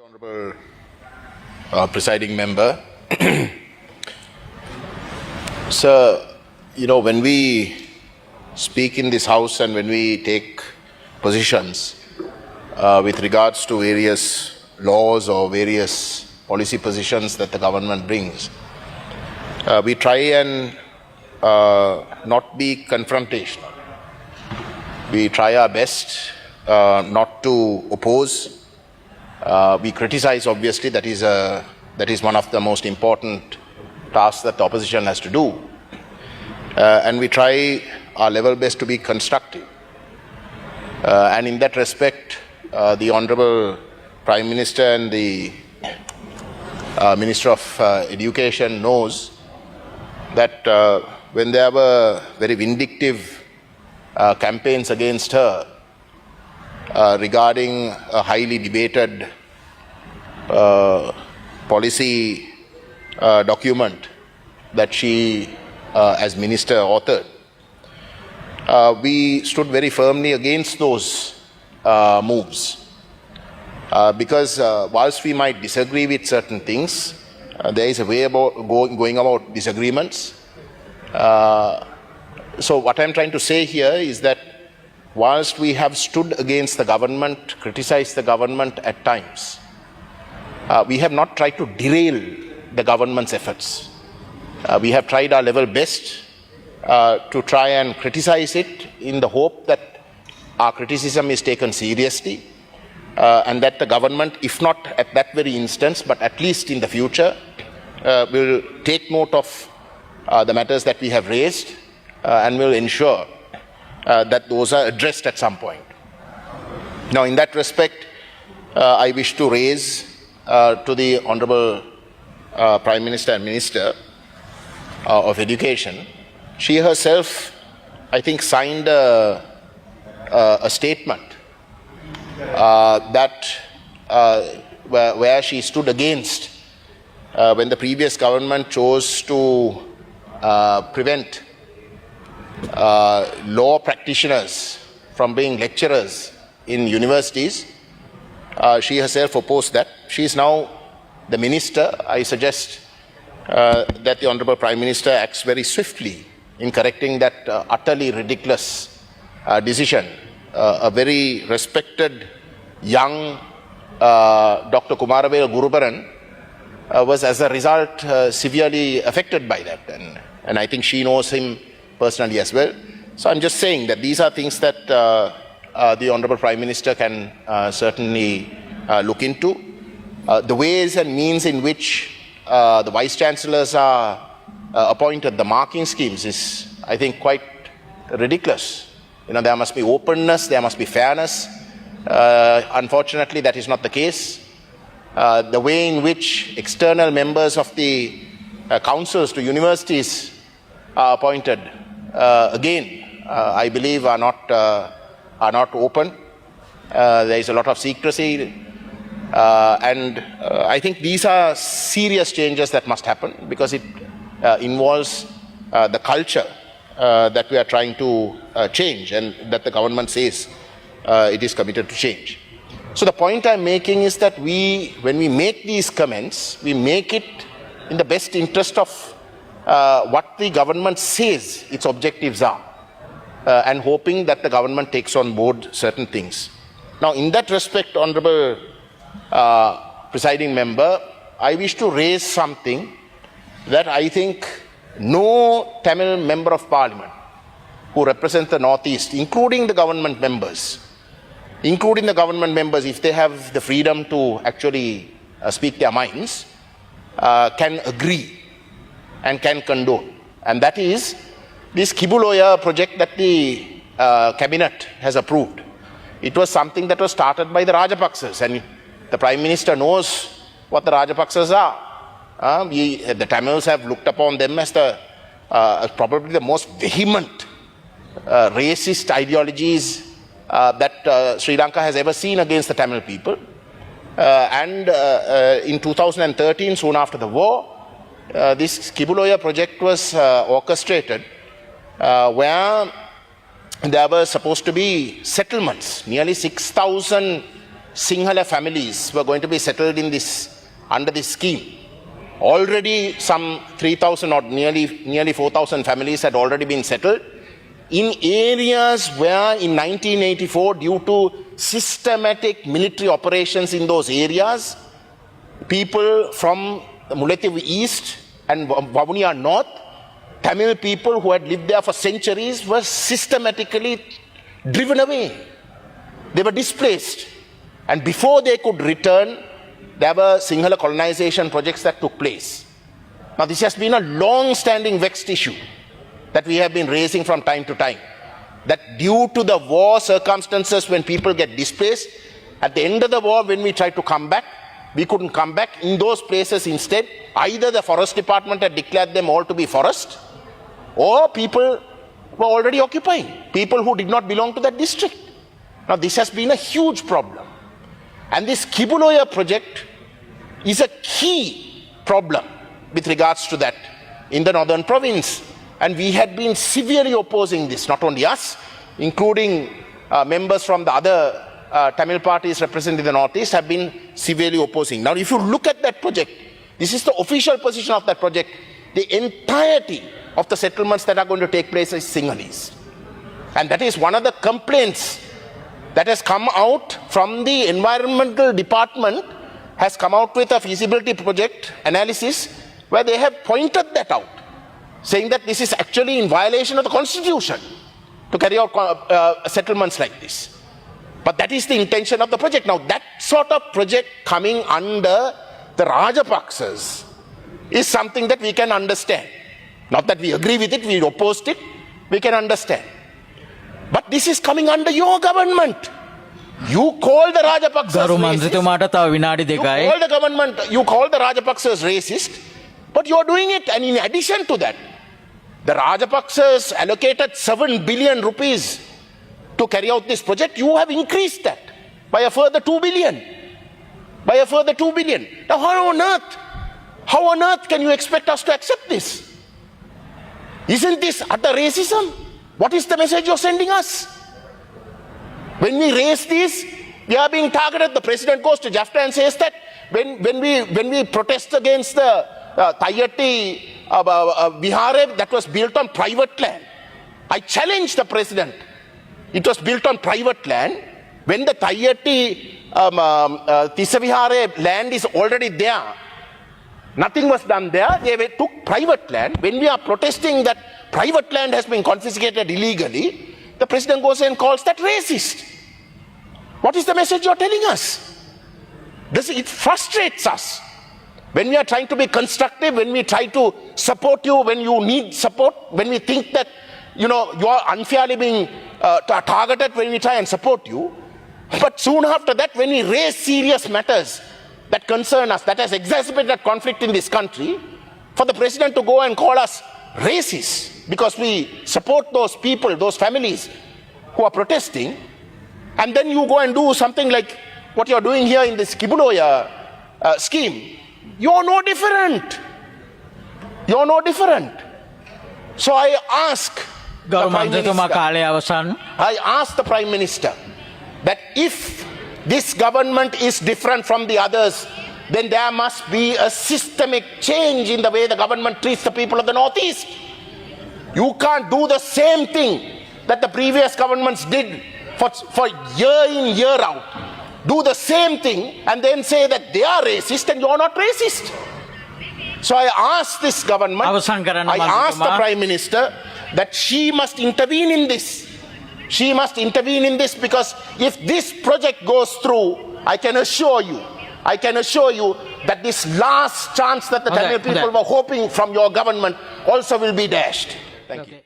Honorable Presiding Member. Sir, when we speak in this House and when we take positions with regards to various laws or various policy positions that the government brings, we try and not be confrontational. We try our best not to oppose. We criticize, obviously, that is one of the most important tasks that the opposition has to do. And we try our level best to be constructive. And in that respect, the Honorable Prime Minister and the Minister of Education knows that when there were very vindictive campaigns against her, regarding a highly debated policy document that she, as minister, authored. We stood very firmly against those moves because whilst we might disagree with certain things, there is a way about going about disagreements. So what I'm trying to say here is that whilst we have stood against the government, criticized the government at times, we have not tried to derail the government's efforts. We have tried our level best to try and criticize it in the hope that our criticism is taken seriously and that the government, if not at that very instance, but at least in the future, will take note of the matters that we have raised and will ensure that those are addressed at some point. Now, in that respect, I wish to raise to the Honorable Prime Minister and Minister of Education. She herself, I think, signed a statement where she stood against when the previous government chose to prevent law practitioners from being lecturers in universities. She herself opposed that. She is now the minister. I suggest that the Honorable Prime Minister acts very swiftly in correcting that utterly ridiculous decision. A very respected young Dr. Kumaravel Gurubaran was as a result severely affected by that, and I think she knows him personally as well. So I'm just saying that these are things that the Honorable Prime Minister can certainly look into. The ways and means in which the Vice Chancellors are appointed, the marking schemes, is, I think, quite ridiculous. There must be openness, there must be fairness. Unfortunately, that is not the case. The way in which external members of the councils to universities are appointed, again, I believe are not open. There is a lot of secrecy, and I think these are serious changes that must happen because it involves the culture that we are trying to change and that the government says it is committed to change. So the point I'm making is that when we make these comments, we make it in the best interest of what the government says its objectives are, and hoping that the government takes on board certain things. Now, in that respect, Honorable Presiding Member, I wish to raise something that I think no Tamil Member of Parliament who represents the Northeast, including the government members, if they have the freedom to actually speak their minds, can agree and can condone. And that is this Kibuloya project that the cabinet has approved. It was something that was started by the Rajapaksas, and the Prime Minister knows what the Rajapaksas are. The Tamils have looked upon them as probably the most vehement racist ideologies that Sri Lanka has ever seen against the Tamil people. And in 2013, soon after the war, this Kibuloya project was orchestrated where there were supposed to be settlements. Nearly 6,000 Sinhala families were going to be settled in this, under this scheme. Already some 3,000 or nearly 4,000 families had already been settled in areas where in 1984, due to systematic military operations in those areas, people from Mullaitivu East and Vavuniya North, Tamil people who had lived there for centuries, were systematically driven away. They were displaced. And before they could return, there were Sinhala colonization projects that took place. Now, this has been a long-standing vexed issue that we have been raising from time to time. That due to the war circumstances, when people get displaced, at the end of the war, when we tried to come back, we couldn't come back. In those places instead, either the forest department had declared them all to be forest, or people were already occupying, people who did not belong to that district. Now, this has been a huge problem. And this Kibuloya project is a key problem with regards to that in the northern province. And we had been severely opposing this, not only us, including members from the other Tamil parties represented in the northeast have been severely opposing. Now, if you look at that project, this is the official position of that project. The entirety of the settlements that are going to take place is Sinhalese. And that is one of the complaints that has come out from the environmental department, has come out with a feasibility project analysis where they have pointed that out, saying that this is actually in violation of the constitution to carry out settlements like this. But that is the intention of the project. Now, that sort of project coming under the Rajapaksas is something that we can understand. Not that we agree with it, we opposed it, we can understand. But this is coming under your government. You call the Rajapaksas racist. You call the Rajapaksas racist, but you are doing it. And in addition to that, the Rajapaksas allocated 7 billion rupees to carry out this project. You have increased that by a further 2 billion. By a further 2 billion. Now, how on earth can you expect us to accept this? Isn't this utter racism? What is the message you're sending us? When we raise this, we are being targeted. The president goes to Jaffna and says that when we protest against the Thaiyatti Vihare that was built on private land, I challenge the president. It was built on private land. When the Thaiyatti Tisavihare land is already there, nothing was done there. They took private land. When we are protesting that private land has been confiscated illegally, the president goes and calls that racist. What is the message you're telling us? It frustrates us. When we are trying to be constructive, when we try to support you, when you need support, when we think that you are unfairly being targeted, when we try and support you. But soon after that, when we raise serious matters that concern us, that has exacerbated conflict in this country, for the president to go and call us racist because we support those people, those families who are protesting, and then you go and do something like what you're doing here in this Kibuloya scheme, you're no different. You're no different. So I ask the Prime Minister that if this government is different from the others, then there must be a systemic change in the way the government treats the people of the Northeast. You can't do the same thing that the previous governments did for year in, year out. Do the same thing and then say that they are racist and you're not racist. So I ask this government, I ask the Prime Minister that she must intervene in this. She must intervene in this, because if this project goes through, I can assure you that this last chance that the Tamil people were hoping from your government also will be dashed. Thank you.